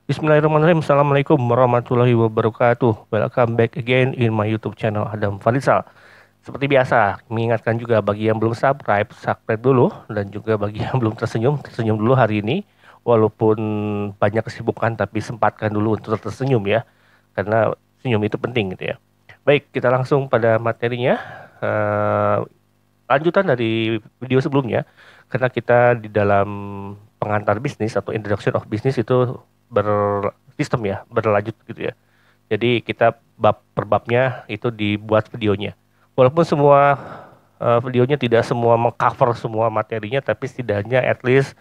Bismillahirrahmanirrahim. Assalamualaikum warahmatullahi wabarakatuh. Welcome back again in my YouTube channel Adam Farisal. Seperti biasa, mengingatkan juga bagi yang belum subscribe dulu, dan juga bagi yang belum tersenyum, tersenyum dulu hari ini. Walaupun banyak kesibukan, tapi sempatkan dulu untuk tersenyum ya, karena senyum itu penting gitu ya. Baik, kita langsung pada materinya. Eh, Lanjutan dari video sebelumnya, karena kita di dalam pengantar bisnis atau introduction of business itu bersistem ya, berlanjut gitu ya. Jadi kita bab per babnya itu dibuat videonya. Walaupun semua videonya tidak semua mengcover semua materinya, tapi setidaknya at least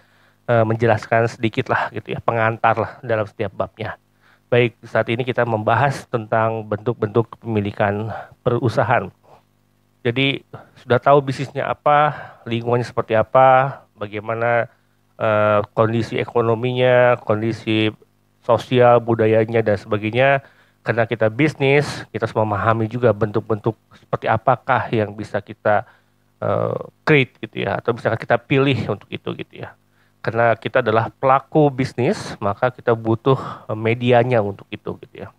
menjelaskan sedikit lah gitu ya, pengantar lah dalam setiap babnya. Baik, saat ini kita membahas tentang bentuk-bentuk kepemilikan perusahaan. Jadi sudah tahu bisnisnya apa, lingkungannya seperti apa, bagaimana kondisi ekonominya, kondisi sosial, budayanya dan sebagainya. Karena kita bisnis, kita harus memahami juga bentuk-bentuk seperti apakah yang bisa kita create gitu ya, atau misalkan kita pilih untuk itu gitu ya. Karena kita adalah pelaku bisnis, maka kita butuh medianya untuk itu gitu ya.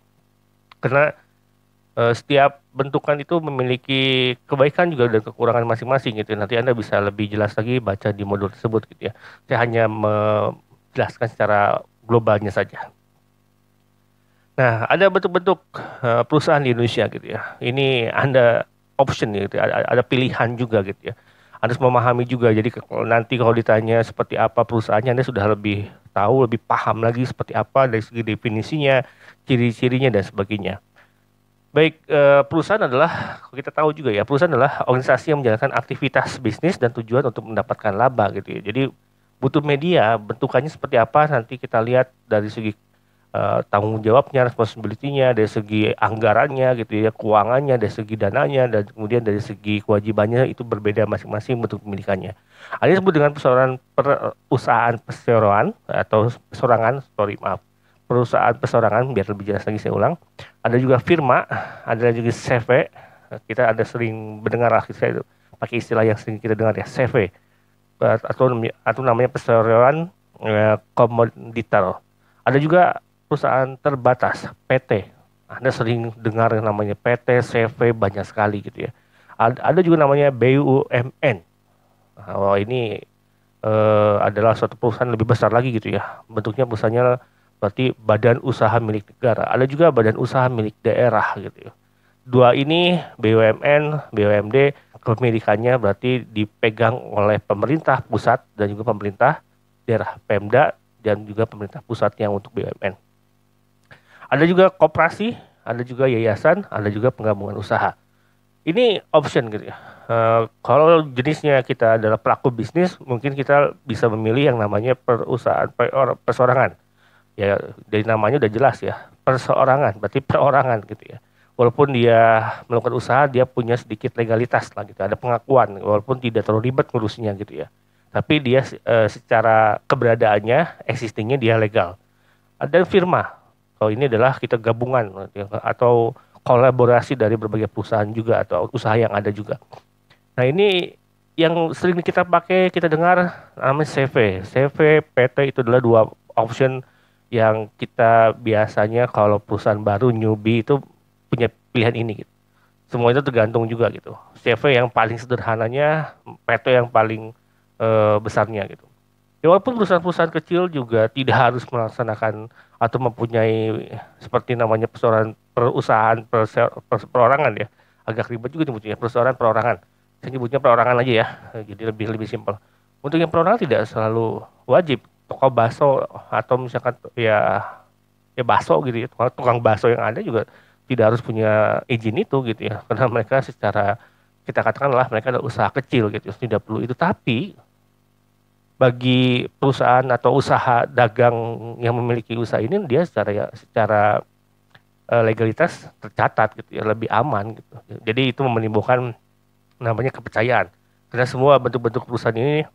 Karena setiap bentukan itu memiliki kebaikan juga dan kekurangan masing-masing gitu. Nanti Anda bisa lebih jelas lagi baca di modul tersebut gitu ya. Saya hanya menjelaskan secara globalnya saja. Nah, ada bentuk-bentuk perusahaan di Indonesia gitu ya. Ini Anda option gitu ya. Ada pilihan juga gitu ya. Anda harus memahami juga. Jadi nanti kalau ditanya seperti apa perusahaannya, Anda sudah lebih tahu, lebih paham lagi seperti apa dari segi definisinya, ciri-cirinya dan sebagainya. Baik, perusahaan adalah, kita tahu juga ya, perusahaan adalah organisasi yang menjalankan aktivitas bisnis dan tujuan untuk mendapatkan laba gitu ya. Jadi butuh media, bentukannya seperti apa nanti kita lihat dari segi tanggung jawabnya, responsibility-nya, dari segi anggarannya gitu ya, keuangannya, dari segi dananya, dan kemudian dari segi kewajibannya itu berbeda masing-masing bentuk pemilikannya. Ada yang disebut dengan perusahaan perseroan atau persorangan, sorry maaf, perusahaan persorangan, biar lebih jelas lagi saya ulang. Ada juga firma, ada juga CV. Kita ada sering mendengar lah, saya pakai istilah yang sering kita dengar ya, CV, atau namanya perseroan komoditor. Ada juga perusahaan terbatas, PT. Anda sering dengar yang namanya PT, CV, banyak sekali gitu ya. Ada juga namanya BUMN. Nah, ini adalah suatu perusahaan lebih besar lagi gitu ya. Bentuknya perusahaannya berarti badan usaha milik negara. Ada juga badan usaha milik daerah gitu ya. Dua ini BUMN, BUMD, kepemilikannya berarti dipegang oleh pemerintah pusat dan juga pemerintah daerah, Pemda, dan juga pemerintah pusatnya untuk BUMN. Ada juga koperasi, ada juga yayasan, ada juga penggabungan usaha. Ini option gitu ya. Kalau jenisnya kita adalah pelaku bisnis, mungkin kita bisa memilih yang namanya perusahaan persorangan. Ya, dari namanya udah jelas ya, perseorangan, berarti perorangan gitu ya. Walaupun dia melakukan usaha, dia punya sedikit legalitas lah gitu, ada pengakuan, walaupun tidak terlalu ribet ngurusinya gitu ya. Tapi dia secara keberadaannya, existingnya dia legal. Ada firma, kalau ini adalah kita gabungan atau kolaborasi dari berbagai perusahaan juga atau usaha yang ada juga. Nah ini yang sering kita pakai, kita dengar namanya CV. CV, PT itu adalah dua option yang kita biasanya kalau perusahaan baru newbie itu punya pilihan ini gitu. Semua itu tergantung juga gitu. CV yang paling sederhananya, PT yang paling besarnya gitu. Ya, walaupun perusahaan-perusahaan kecil juga tidak harus melaksanakan atau mempunyai seperti namanya perorangan ya. Agak ribet juga nyebutnya perusahaan perorangan. Saya nyebutnya perorangan aja ya. Jadi lebih lebih simpel. Untuk yang perorangan tidak selalu wajib. Toko bakso atau misalkan ya bakso gitu ya. Tukang bakso yang ada juga tidak harus punya izin itu gitu ya. Karena mereka secara kita katakanlah mereka ada usaha kecil gitu. Tidak perlu itu, tapi bagi perusahaan atau usaha dagang yang memiliki usaha ini, dia secara legalitas tercatat gitu ya, lebih aman gitu. Jadi itu menimbulkan namanya kepercayaan. Karena semua bentuk-bentuk perusahaan ini,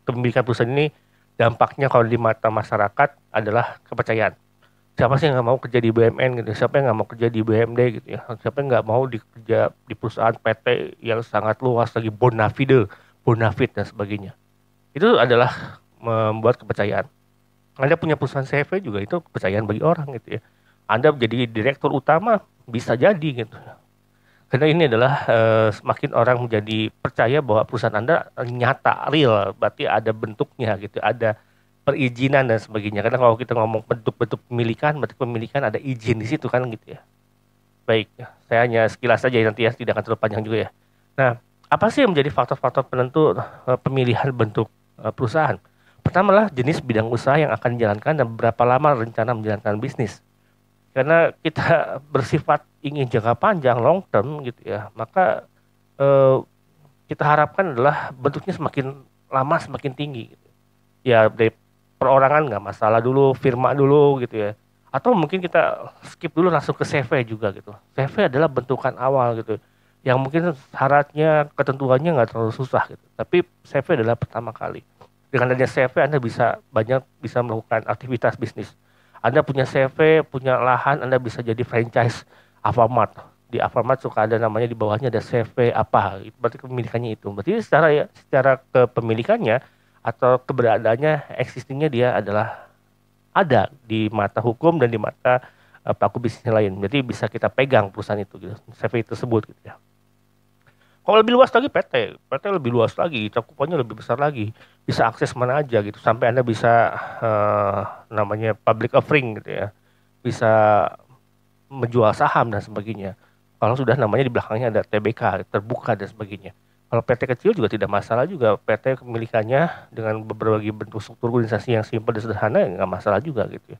kepemilikan perusahaan ini, dampaknya kalau di mata masyarakat adalah kepercayaan. Siapa sih yang nggak mau kerja di BUMN gitu? Siapa yang nggak mau kerja di BUMD gitu ya? Siapa yang nggak mau kerja di perusahaan PT yang sangat luas lagi, bonafide, bonafit dan sebagainya. Itu adalah membuat kepercayaan. Anda punya perusahaan CV juga itu kepercayaan bagi orang gitu ya. Anda menjadi direktur utama bisa jadi gitu. Karena ini adalah semakin orang menjadi percaya bahwa perusahaan Anda nyata, real, berarti ada bentuknya gitu, ada perizinan dan sebagainya. Karena kalau kita ngomong bentuk-bentuk pemilikan, berarti pemilikan ada izin di situ kan gitu ya. Baik, saya hanya sekilas saja nanti ya, tidak akan terlalu panjang juga ya. Nah, apa sih yang menjadi faktor-faktor penentu pemilihan bentuk perusahaan? Pertama adalah jenis bidang usaha yang akan dijalankan dan berapa lama rencana menjalankan bisnis. Karena kita bersifat ingin jangka panjang, long term gitu ya, maka eh, kita harapkan adalah bentuknya semakin lama semakin tinggi. Gitu. Ya dari perorangan nggak masalah dulu, firma dulu gitu ya. Atau mungkin kita skip dulu langsung ke CV juga gitu. CV adalah bentukan awal gitu. Yang mungkin syaratnya, ketentuannya nggak terlalu susah gitu. Tapi CV adalah pertama kali. Dengan adanya CV Anda bisa melakukan aktivitas bisnis. Anda punya CV, punya lahan, Anda bisa jadi franchise Alfamart. Di Alfamart suka ada namanya di bawahnya ada CV apa, berarti kepemilikannya itu. Berarti secara kepemilikannya atau keberadaannya, existingnya dia adalah ada di mata hukum dan di mata pelaku bisnis lain. Jadi bisa kita pegang perusahaan itu gitu, CV tersebut gitu ya. Kalau lebih luas lagi PT lebih luas lagi, cakupannya lebih besar lagi, bisa akses mana aja gitu, sampai Anda bisa namanya public offering gitu ya, bisa menjual saham dan sebagainya. Kalau sudah namanya di belakangnya ada TBK, terbuka dan sebagainya. Kalau PT kecil juga tidak masalah juga, PT kepemilikannya dengan berbagai bentuk struktur organisasi yang simpel dan sederhana, ya nggak masalah juga gitu ya.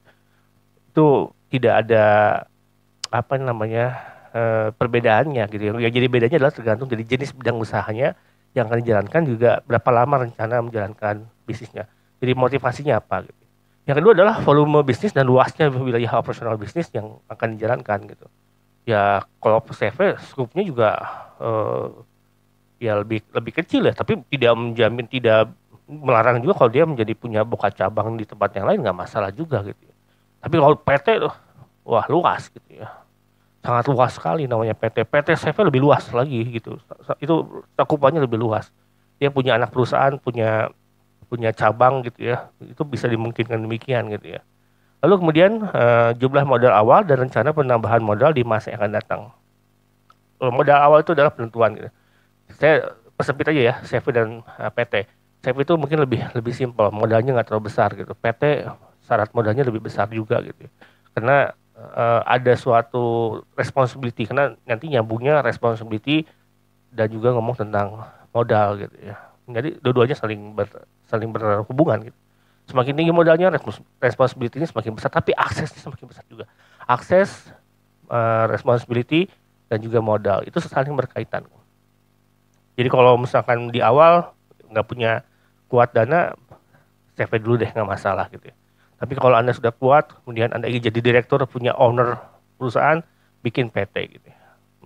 Itu tidak ada apa namanya perbedaannya gitu ya. Yang jadi bedanya adalah tergantung dari jenis bidang usahanya yang akan dijalankan, juga berapa lama rencana menjalankan bisnisnya. Jadi motivasinya apa gitu. Yang kedua adalah volume bisnis dan luasnya wilayah operasional bisnis yang akan dijalankan gitu. Ya kalau CV skupnya juga eh, ya lebih kecil ya, tapi tidak menjamin, tidak melarang juga kalau dia menjadi punya buka cabang di tempat yang lain, nggak masalah juga gitu ya. Tapi kalau PT tuh, wah luas gitu ya, sangat luas sekali namanya PT. PT CV lebih luas lagi gitu. Itu cakupannya lebih luas. Dia punya anak perusahaan, punya punya cabang gitu ya. Itu bisa dimungkinkan demikian gitu ya. Lalu kemudian jumlah modal awal dan rencana penambahan modal di masa yang akan datang. Modal awal itu adalah penentuan gitu. Saya persempit aja ya, CV dan PT. CV itu mungkin lebih lebih simpel, modalnya nggak terlalu besar gitu. PT syarat modalnya lebih besar juga gitu. Karena ada suatu responsibility, karena nanti nyambungnya responsibility dan juga ngomong tentang modal gitu ya. Jadi dua-duanya saling berhubungan gitu. Semakin tinggi modalnya, responsibility-nya semakin besar, tapi aksesnya semakin besar juga. Akses, responsibility dan juga modal itu saling berkaitan. Jadi kalau misalkan di awal nggak punya kuat dana, CV dulu deh, nggak masalah gitu ya. Tapi kalau Anda sudah kuat, kemudian Anda ingin jadi direktur, punya owner perusahaan, bikin PT gitu ya.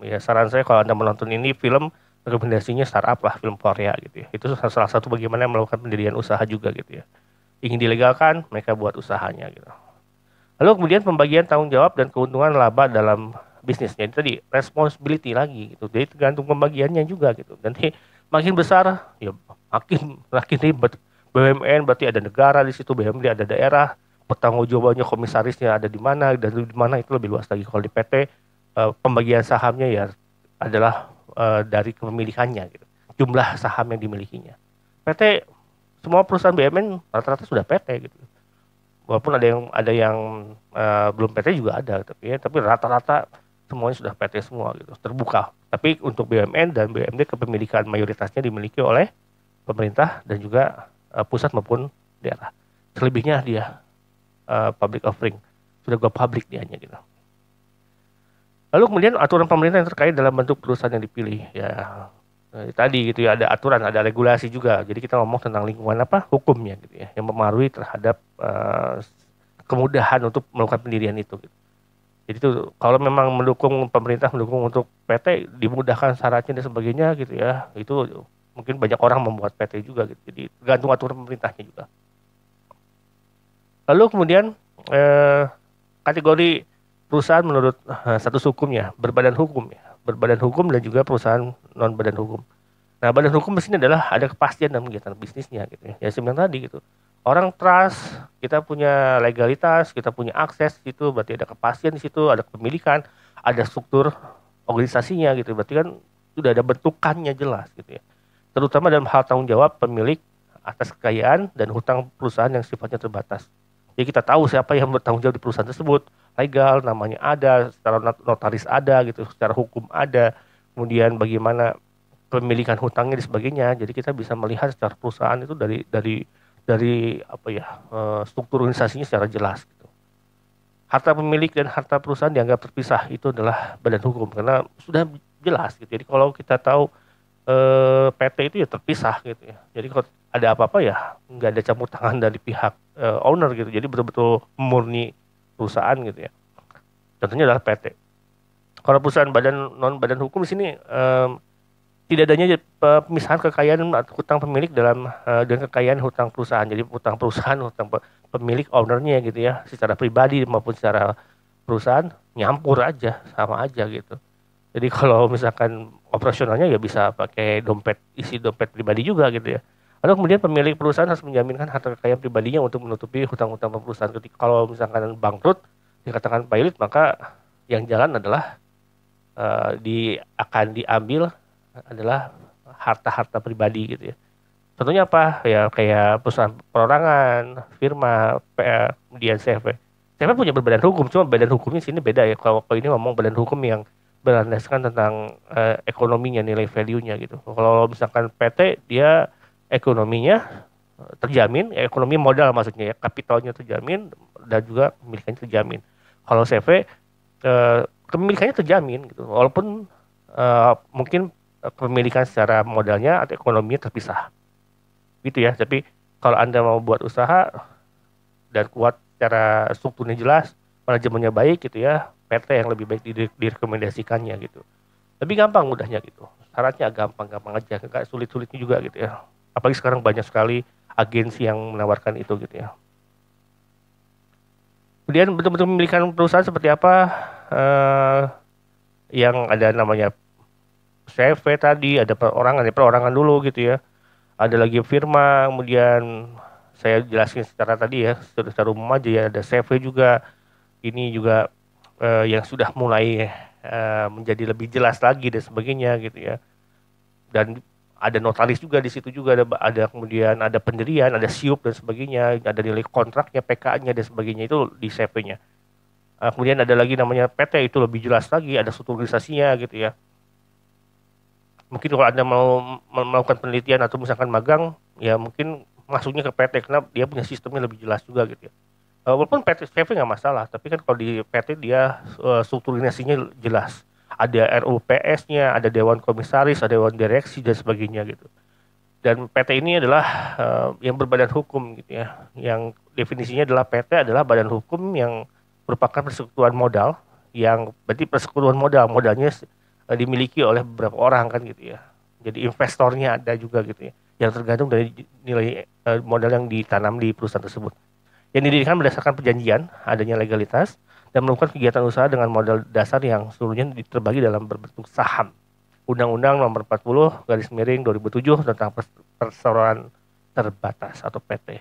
Ya saran saya kalau Anda menonton ini film, rekomendasinya startup lah, film Korea gitu ya. Itu salah satu bagaimana melakukan pendirian usaha juga gitu ya. Ingin dilegalkan, mereka buat usahanya gitu. Lalu kemudian pembagian tanggung jawab dan keuntungan laba dalam bisnisnya. Itu tadi responsibility lagi gitu. Jadi tergantung pembagiannya juga gitu. Nanti makin besar ya makin ribet. BUMN berarti ada negara di situ, BUMN ada daerah, pertanggungjawabannya komisarisnya ada di mana dan di mana itu lebih luas lagi. Kalau di PT pembagian sahamnya ya adalah dari kepemilikannya gitu. Jumlah saham yang dimilikinya. PT semua perusahaan BUMN rata-rata sudah PT gitu. Walaupun ada yang belum PT juga ada, tapi rata-rata semuanya sudah PT semua gitu, terbuka. Tapi untuk BUMN dan BUMD kepemilikan mayoritasnya dimiliki oleh pemerintah dan juga pusat maupun daerah. Selebihnya dia public offering, sudah go public dianya gitu. Lalu kemudian aturan pemerintah yang terkait dalam bentuk perusahaan yang dipilih ya. Tadi gitu ya, ada aturan, ada regulasi juga. Jadi kita ngomong tentang lingkungan apa? Hukumnya gitu ya, yang mempengaruhi terhadap kemudahan untuk melakukan pendirian itu gitu. Jadi itu kalau memang pemerintah mendukung untuk PT, dimudahkan syaratnya dan sebagainya gitu ya. Itu mungkin banyak orang membuat PT juga gitu. Jadi tergantung aturan pemerintahnya juga. Lalu kemudian kategori perusahaan menurut status hukumnya, berbadan hukum dan juga perusahaan non badan hukum. Nah, badan hukum di sini adalah ada kepastian dalam kegiatan bisnisnya gitu ya. Ya sebenarnya tadi gitu. orang trust, kita punya legalitas, kita punya akses gitu, berarti ada kepastian di situ, ada kepemilikan, ada struktur organisasinya gitu, berarti kan sudah ada bentukannya jelas gitu ya. Terutama dalam hal tanggung jawab pemilik atas kekayaan dan hutang perusahaan yang sifatnya terbatas. Jadi kita tahu siapa yang bertanggung jawab di perusahaan tersebut, legal, namanya ada, secara notaris ada gitu, secara hukum ada, kemudian bagaimana pemilikan hutangnya dan sebagainya. Jadi kita bisa melihat secara perusahaan itu dari apa ya, struktur organisasinya secara jelas gitu. Harta pemilik dan harta perusahaan dianggap terpisah, itu adalah badan hukum karena sudah jelas gitu. Jadi kalau kita tahu PT itu ya terpisah gitu ya. Jadi kalau ada apa-apa ya nggak ada campur tangan dari pihak owner gitu. Jadi betul-betul murni perusahaan gitu ya. Contohnya adalah PT. Kalau perusahaan badan hukum di sini tidak adanya pemisahan kekayaan atau hutang pemilik dalam dengan kekayaan hutang perusahaan. Jadi hutang perusahaan, hutang pemilik ownernya gitu ya, secara pribadi maupun secara perusahaan nyampur aja, sama aja gitu. Jadi kalau misalkan operasionalnya ya bisa pakai dompet, isi dompet pribadi juga gitu ya. Lalu kemudian pemilik perusahaan harus menjaminkan harta kekayaan pribadinya untuk menutupi hutang-hutang perusahaan. Ketika kalau misalkan bangkrut, dikatakan pailit, maka yang jalan adalah akan diambil adalah harta-harta pribadi gitu ya. Contohnya apa? Ya kayak perusahaan perorangan, firma, kemudian CV. CV punya berbadan hukum, cuma badan hukumnya sini beda ya. Kalau ini ngomong badan hukum yang berlandaskan tentang ekonominya, nilai value-nya gitu. Kalau misalkan PT, dia ekonominya terjamin, ekonomi modal maksudnya ya, kapitalnya terjamin dan juga pemilikannya terjamin. Kalau CV, kepemilikannya terjamin gitu, walaupun mungkin kepemilikan secara modalnya atau ekonominya terpisah gitu ya. Tapi kalau Anda mau buat usaha dan kuat secara strukturnya jelas, manajemennya baik gitu ya, PT yang lebih baik direkomendasikannya gitu. Lebih gampang mudahnya gitu. Syaratnya gampang-gampang aja, nggak sulit-sulitnya juga gitu ya. Apalagi sekarang banyak sekali agensi yang menawarkan itu gitu ya. Kemudian bentuk-bentuk pemilikan perusahaan seperti apa? Eh, yang ada namanya CV tadi, ada perorangan dulu gitu ya. Ada lagi firma, kemudian saya jelasin secara tadi ya, secara umum aja ya, ada CV juga. Ini juga yang sudah mulai menjadi lebih jelas lagi dan sebagainya gitu ya. Dan ada notaris juga di situ juga, ada kemudian ada pendirian, ada siup dan sebagainya, ada nilai kontraknya, PK-nya dan sebagainya itu di CV-nya. Kemudian ada lagi namanya PT, itu lebih jelas lagi, ada strukturisasinya gitu ya. Mungkin kalau Anda mau melakukan penelitian atau misalkan magang, ya mungkin masuknya ke PT karena dia punya sistemnya lebih jelas juga gitu ya. Walaupun PT CV nggak masalah, tapi kan kalau di PT dia strukturisasinya jelas. Ada RUPS-nya, ada Dewan Komisaris, ada Dewan Direksi dan sebagainya gitu. Dan PT ini adalah yang berbadan hukum gitu ya. Yang definisinya adalah PT adalah badan hukum yang merupakan persekutuan modal, yang berarti persekutuan modalnya dimiliki oleh beberapa orang kan gitu ya. Jadi investornya ada juga gitu ya, yang tergantung dari nilai modal yang ditanam di perusahaan tersebut. Yang didirikan berdasarkan perjanjian, adanya legalitas, dan melakukan kegiatan usaha dengan modal dasar yang seluruhnya terbagi dalam berbentuk saham. Undang-Undang Nomor 40 garis miring 2007 tentang perseroan terbatas atau PT.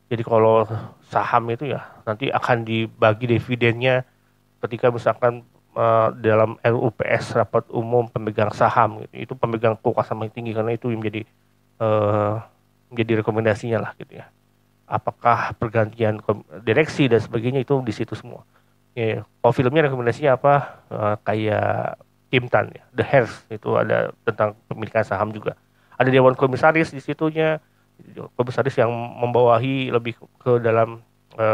Jadi kalau saham itu ya nanti akan dibagi dividennya ketika misalkan dalam RUPS, rapat umum pemegang saham gitu. Itu pemegang kekuasaan yang tinggi karena itu yang menjadi rekomendasinya lah gitu ya. Apakah pergantian direksi dan sebagainya itu di situ semua. Ya, kalau filmnya rekomendasinya apa? Kayak Kim Tan ya, The Heirs itu ada tentang pemilikan saham juga. Ada Dewan Komisaris di situnya, komisaris yang membawahi lebih ke dalam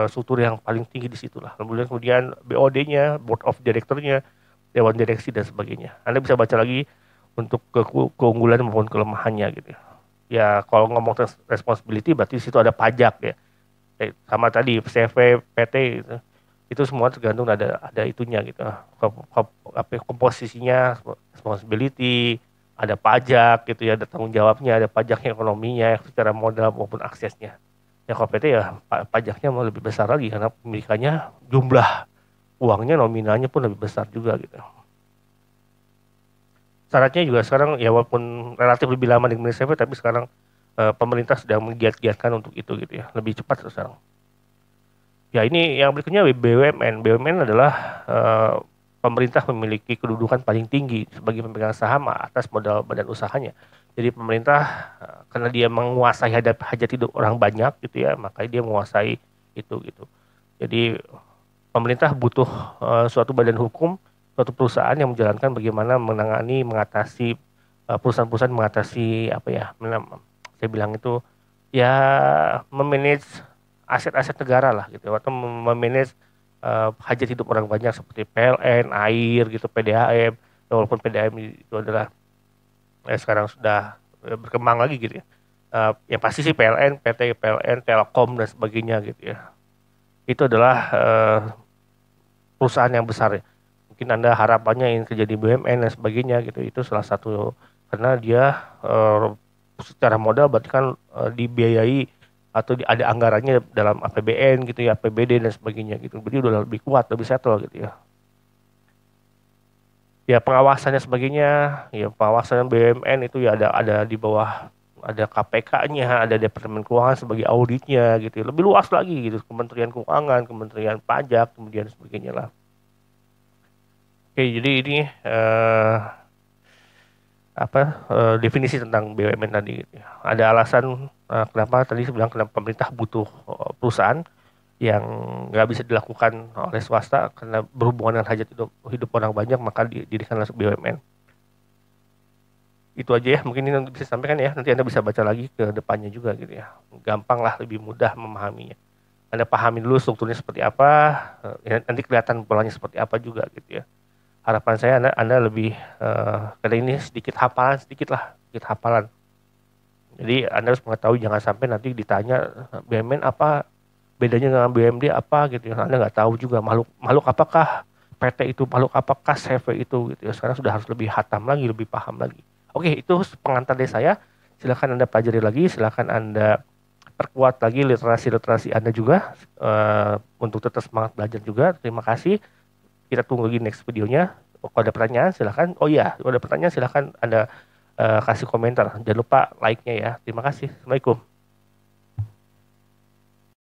struktur yang paling tinggi di situlah. Kemudian BOD-nya, Board of Director-nya, Dewan Direksi dan sebagainya. Anda bisa baca lagi untuk keunggulan maupun kelemahannya gitu ya. Ya kalau ngomong responsibility berarti di situ ada pajak ya. Sama tadi CV, PT gitu. Itu semua tergantung ada itunya gitu. Komposisinya, responsibility, ada pajak gitu ya, ada tanggung jawabnya, ada pajaknya, ekonominya, secara modal maupun aksesnya. Ya kalau PT ya pajaknya mau lebih besar lagi karena pemilikannya, jumlah uangnya nominalnya pun lebih besar juga gitu. Syaratnya juga sekarang ya walaupun relatif lebih lama dibanding CV, tapi sekarang pemerintah sedang menggiat-giatkan untuk itu gitu ya, lebih cepat sekarang. Ya ini yang berikutnya BUMN. BUMN adalah pemerintah memiliki kedudukan paling tinggi sebagai pemegang saham atas modal badan usahanya. Jadi pemerintah karena dia menguasai hajat hidup orang banyak gitu ya, makanya dia menguasai itu gitu. Jadi pemerintah butuh suatu badan hukum, suatu perusahaan yang menjalankan bagaimana mengatasi perusahaan-perusahaan mengatasi apa ya, saya bilang itu ya memanage aset-aset negara lah gitu atau memanage hajat hidup orang banyak seperti PLN, air gitu, PDAM. Walaupun PDAM itu adalah sekarang sudah berkembang lagi gitu ya. Yang pasti sih PLN, PT PLN, Telkom dan sebagainya gitu ya. Itu adalah perusahaan yang besar ya. Mungkin Anda harapannya ingin kerja di BUMN dan sebagainya gitu. Itu salah satu karena dia secara modal berarti kan dibiayai atau ada anggarannya dalam APBN gitu ya, APBD dan sebagainya gitu. Jadi udah lebih kuat, lebih settle gitu ya. Ya pengawasannya sebagainya, ya pengawasan BUMN itu ya ada di bawah, ada KPK-nya, ada Departemen Keuangan sebagai auditnya gitu. Lebih luas lagi gitu, Kementerian Keuangan, Kementerian Pajak, kemudian sebagainya lah. Oke, jadi ini definisi tentang BUMN tadi gitu ya. Ada alasan kenapa tadi saya bilang kenapa pemerintah butuh perusahaan yang nggak bisa dilakukan oleh swasta karena berhubungan dengan hajat hidup orang banyak, maka didirikanlah BUMN. Itu aja ya, mungkin ini bisa sampaikan ya, nanti Anda bisa baca lagi ke depannya juga gitu ya. Gampang lah, lebih mudah memahaminya. Anda pahami dulu strukturnya seperti apa, nanti kelihatan polanya seperti apa juga gitu ya. Harapan saya Anda lebih karena ini sedikit hafalan, sedikit hafalan. Jadi Anda harus mengetahui, jangan sampai nanti ditanya BUMN apa, bedanya dengan BUMD apa gitu ya. Anda nggak tahu juga makhluk apakah PT itu, makhluk apakah CV itu gitu ya. Sekarang sudah harus lebih hatam lagi, lebih paham lagi. Oke, itu pengantar dari saya. Silakan Anda pelajari lagi, silakan Anda perkuat lagi literasi Anda juga untuk tetap semangat belajar juga. Terima kasih. Kita tunggu lagi next videonya. Kalau ada pertanyaan silahkan. Oh iya, kalau ada pertanyaan silahkan Anda kasih komentar. Jangan lupa like-nya ya. Terima kasih. Assalamualaikum.